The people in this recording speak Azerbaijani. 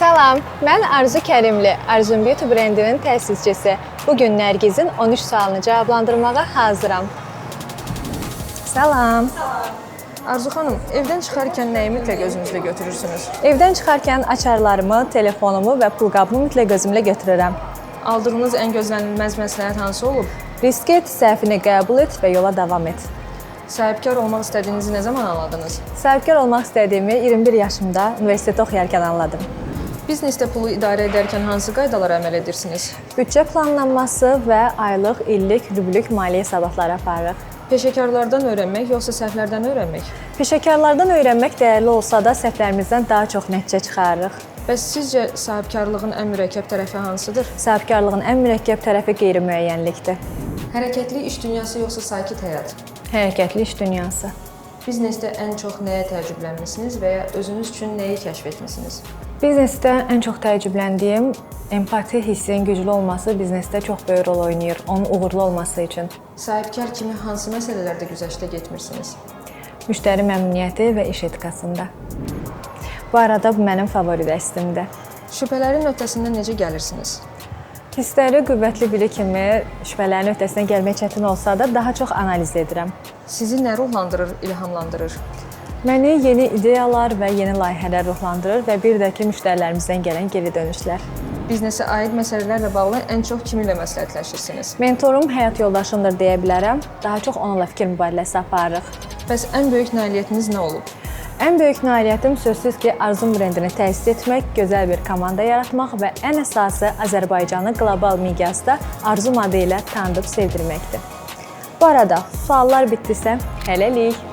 Salam, mən Arzu Kərimli, Arzum Beauty brendinin təsisçisi. Bugün Nərgizin 13 sualını cavablandırmağa hazıram. Salam. Arzu xanım, evdən çıxarkən nəyi mütləq özünüzlə götürürsünüz? Evdən çıxarkən açarlarımı, telefonumu və pulqabımı mütləq özümlə götürürəm. Aldığınız ən gözlənilməz məsləhət hansı olub? Risk et, səhvini qəbul et və yola davam et. Sahibkar olmaq istədiyinizi nə zaman anladınız? Sahibkar olmaq istədiyimi 21 yaşımda universitetdə oxuyarkən anladım. Biznesdə pulu idarə edərkən hansı qaydalara əməl edirsiniz? Büdcə planlanması və aylıq, illik, rüblük maliyyə hesabatları aparırıq. Peşəkarlardan öyrənmək yoxsa səhvlərdən öyrənmək? Peşəkarlardan öyrənmək dəyərli olsa da səhvlərimizdən daha çox nəticə çıxarırıq. Bəs sizcə sahibkarlığın ən mürəkkəb tərəfi hansıdır? Sahibkarlığın ən mürəkkəb tərəfi qeyri-müəyyənlikdir. Hərəkətli iş dünyası yoxsa sakit həyat? Hərəkətli iş dünyası. Biznesdə ən çox nəyə təəccüblənmisiniz və ya özünüz üçün nəyi kəşf etmisiniz? Biznesdə ən çox təəccübləndiyim empati hissinin güclü olması biznesdə çox böyük rol oynayır, onun uğurlu olması üçün. Sahibkar kimi hansı məsələlərdə güzəştə getmirsiniz? Müştəri məmnuniyyəti və iş etikasında. Bu arada bu mənim favori dəstimdir. Şübhələrin öhdəsindən necə gəlirsiniz? Hissləri qüvvətli biri kimi şübhələrin öhdəsindən gəlmək çətin olsa da daha çox analiz edirəm. Sizi nə ruhlandırır, ilhamlandırır? Məni yeni ideyalar və yeni layihələr ruhlandırır və bir də ki, müştərilərimizdən gələn geri dönüşlər. Biznesə aid məsələlərlə bağlı ən çox kiminlə məsləhətləşirsiniz? Mentorum həyat yoldaşımdır deyə bilərəm. Daha çox onunla fikir mübadiləsi aparırıq. Bəs ən böyük nailiyyətiniz nə olub? Ən böyük nailiyyətim sözsüz ki, Arzum brendini təsis etmək, gözəl bir komanda yaratmaq və ən əsası Azərbaycanı qlobal miqyasda Arzum adı ilə tanıdıb sevdirməkdir. Bu arada, suallar bitdisə, hələlik.